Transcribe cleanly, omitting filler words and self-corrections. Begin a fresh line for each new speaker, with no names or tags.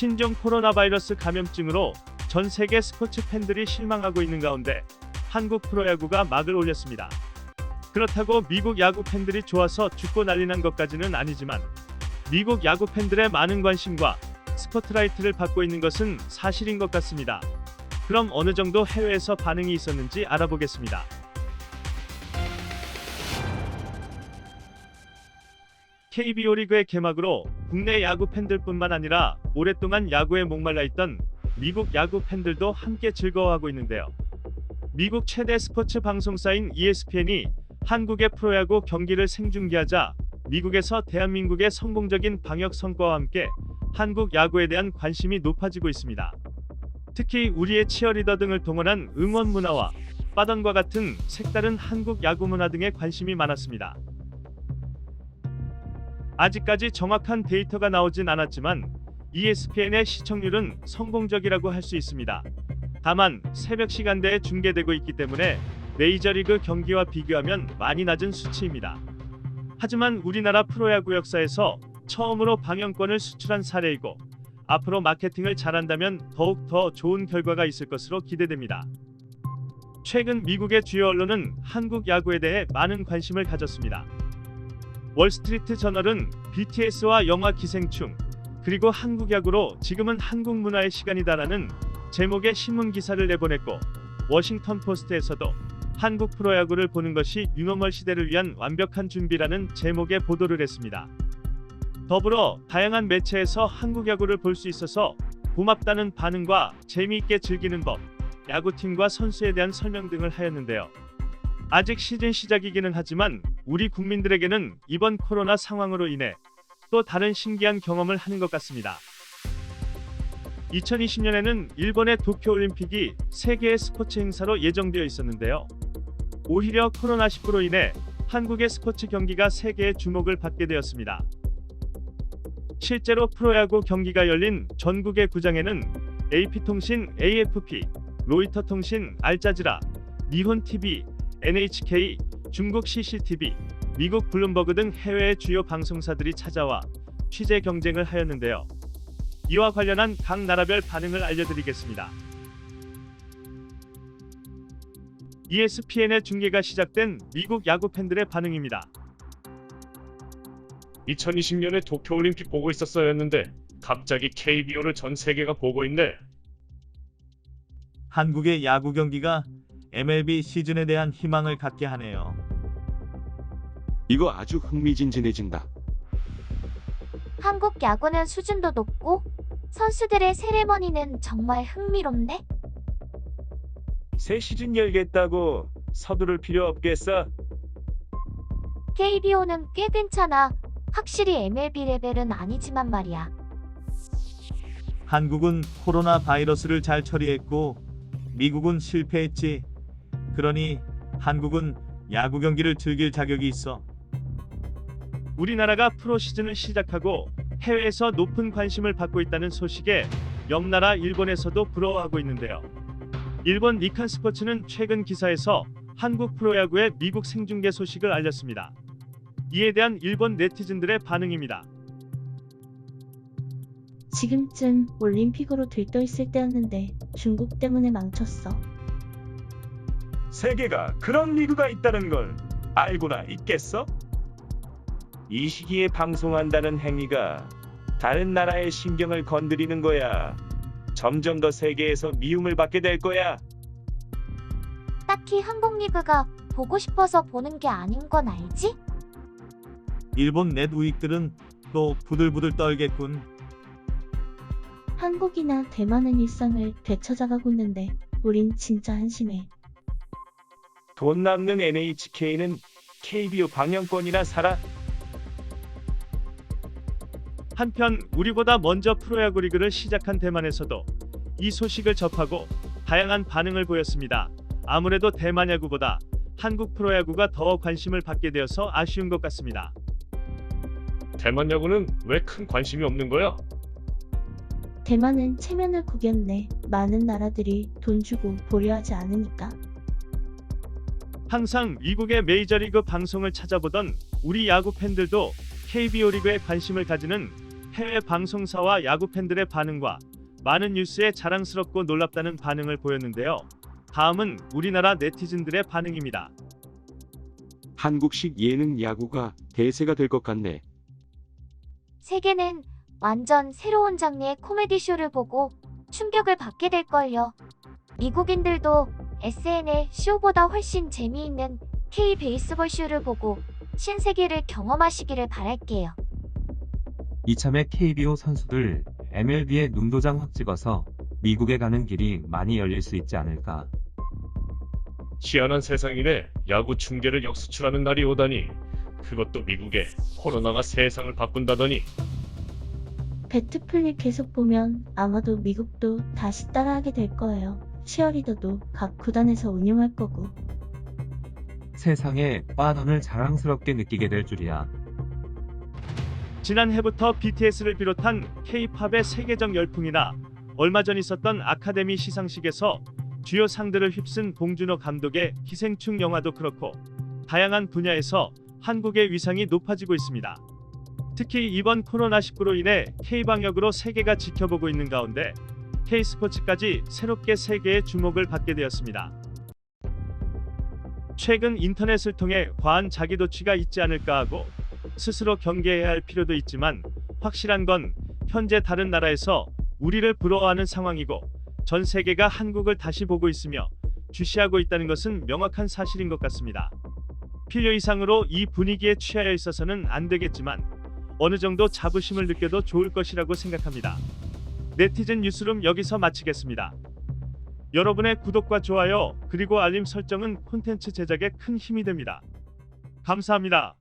신종 코로나 바이러스 감염증으로 전 세계 스포츠 팬들이 실망하고 있는 가운데 한국 프로야구가 막을 올렸습니다. 그렇다고 미국 야구 팬들이 좋아서 죽고 난리 난 것까지는 아니지만 미국 야구 팬들의 많은 관심과 스포트라이트를 받고 있는 것은 사실인 것 같습니다. 그럼 어느 정도 해외에서 반응이 있었는지 알아보겠습니다. KBO 리그의 개막으로 국내 야구 팬들뿐만 아니라 오랫동안 야구에 목말라 있던 미국 야구 팬들도 함께 즐거워하고 있는데요. 미국 최대 스포츠 방송사인 ESPN이 한국의 프로야구 경기를 생중계하자 미국에서 대한민국의 성공적인 방역 성과와 함께 한국 야구에 대한 관심이 높아지고 있습니다. 특히 우리의 치어리더 등을 동원한 응원 문화와 빠던과 같은 색다른 한국 야구 문화 등에 관심이 많았습니다. 아직까지 정확한 데이터가 나오진 않았지만 ESPN의 시청률은 성공적이라고 할 수 있습니다. 다만 새벽 시간대에 중계되고 있기 때문에 메이저리그 경기와 비교하면 많이 낮은 수치입니다. 하지만 우리나라 프로야구 역사에서 처음으로 방영권을 수출한 사례이고 앞으로 마케팅을 잘한다면 더욱 더 좋은 결과가 있을 것으로 기대됩니다. 최근 미국의 주요 언론은 한국 야구에 대해 많은 관심을 가졌습니다. 월스트리트 저널은 BTS와 영화 기생충, 그리고 한국 야구로 지금은 한국 문화의 시간이다라는 제목의 신문 기사를 내보냈고 워싱턴 포스트에서도 한국 프로야구를 보는 것이 뉴노멀 시대를 위한 완벽한 준비라는 제목의 보도를 했습니다. 더불어 다양한 매체에서 한국 야구를 볼 수 있어서 고맙다는 반응과 재미있게 즐기는 법, 야구팀과 선수에 대한 설명 등을 하였는데요. 아직 시즌 시작이기는 하지만 우리 국민들에게는 이번 코로나 상황으로 인해 또 다른 신기한 경험을 하는 것 같습니다. 2020년에는 일본의 도쿄올림픽이 세계의 스포츠 행사로 예정되어 있었는데요. 오히려 코로나19로 인해 한국의 스포츠 경기가 세계의 주목을 받게 되었습니다. 실제로 프로야구 경기가 열린 전국의 구장에는 AP통신 AFP, 로이터통신 알자지라, 니혼TV, NHK, 중국 CCTV, 미국 블룸버그 등 해외의 주요 방송사들이 찾아와 취재 경쟁을 하였는데요. 이와 관련한 각 나라별 반응을 알려드리겠습니다. ESPN의 중계가 시작된 미국 야구 팬들의 반응입니다.
2020년에 도쿄올림픽 보고 있었어였는데 갑자기 KBO를 전 세계가 보고 있네.
한국의 야구 경기가 MLB 시즌에 대한 희망을 갖게 하네요.
이거 아주 흥미진진해진다.
한국 야구는 수준도 높고 선수들의 세레머니는 정말 흥미롭네.
새 시즌 열겠다고 서두를 필요 없겠어.
KBO는 꽤 괜찮아. 확실히 MLB 레벨은 아니지만 말이야.
한국은 코로나 바이러스를 잘 처리했고 미국은 실패했지. 그러니 한국은 야구 경기를 즐길 자격이 있어.
우리나라가 프로 시즌을 시작하고 해외에서 높은 관심을 받고 있다는 소식에 옆나라 일본에서도 부러워하고 있는데요. 일본 니칸 스포츠는 최근 기사에서 한국 프로야구의 미국 생중계 소식을 알렸습니다. 이에 대한 일본 네티즌들의 반응입니다.
지금쯤 올림픽으로 들떠있을 때였는데 중국 때문에 망쳤어.
세계가 그런 리그가 있다는 걸 알고나 있겠어? 이 시기에 방송한다는 행위가 다른 나라의 신경을 건드리는 거야. 점점 더 세계에서 미움을 받게 될 거야.
딱히 한국 리그가 보고 싶어서 보는 게 아닌 건 알지?
일본 넷 우익들은 또 부들부들 떨겠군.
한국이나 대만은 일상을 되찾아가고 있는데 우린 진짜 한심해.
돈 남는 NHK는 KBO 방영권이나 사라.
한편 우리보다 먼저 프로야구 리그를 시작한 대만에서도 이 소식을 접하고 다양한 반응을 보였습니다. 아무래도 대만 야구보다 한국 프로야구가 더 관심을 받게 되어서 아쉬운 것 같습니다.
대만 야구는 왜 큰 관심이 없는 거야?
대만은 체면을 구겼네. 많은 나라들이 돈 주고 보려 하지 않으니까.
항상 미국의 메이저리그 방송을 찾아보던 우리 야구 팬들도 KBO 리그에 관심을 가지는 해외 방송사와 야구 팬들의 반응과 많은 뉴스에 자랑스럽고 놀랍다는 반응을 보였는데요. 다음은 우리나라 네티즌들의 반응입니다.
한국식 예능 야구가 대세가 될 것 같네.
세계는 완전 새로운 장르의 코미디 쇼를 보고 충격을 받게 될걸요. 미국인들도 SNL 쇼보다 훨씬 재미있는 K 베이스볼 쇼를 보고 신세계를 경험하시기를 바랄게요.
이참에 KBO 선수들 MLB에 눈도장 확 찍어서 미국에 가는 길이 많이 열릴 수 있지 않을까.
희한한 세상이네. 야구 중계를 역수출하는 날이 오다니. 그것도 미국에 코로나가 세상을 바꾼다더니.
배트플릭 계속 보면 아마도 미국도 다시 따라하게 될 거예요. 치어리더도 각 구단에서 운영할 거고.
세상에 빠던을 자랑스럽게 느끼게 될 줄이야.
지난해부터 BTS를 비롯한 K-팝의 세계적 열풍이나 얼마 전 있었던 아카데미 시상식에서 주요 상들을 휩쓴 봉준호 감독의 기생충 영화도 그렇고 다양한 분야에서 한국의 위상이 높아지고 있습니다. 특히 이번 코로나19로 인해 K방역으로 세계가 지켜보고 있는 가운데 K스포츠까지 새롭게 세계의 주목을 받게 되었습니다. 최근 인터넷을 통해 과한 자기도취가 있지 않을까 하고 스스로 경계해야 할 필요도 있지만 확실한 건 현재 다른 나라에서 우리를 부러워하는 상황이고 전 세계가 한국을 다시 보고 있으며 주시하고 있다는 것은 명확한 사실인 것 같습니다. 필요 이상으로 이 분위기에 취하여 있어서는 안 되겠지만 어느 정도 자부심을 느껴도 좋을 것이라고 생각합니다. 네티즌 뉴스룸 여기서 마치겠습니다. 여러분의 구독과 좋아요 그리고 알림 설정은 콘텐츠 제작에 큰 힘이 됩니다. 감사합니다.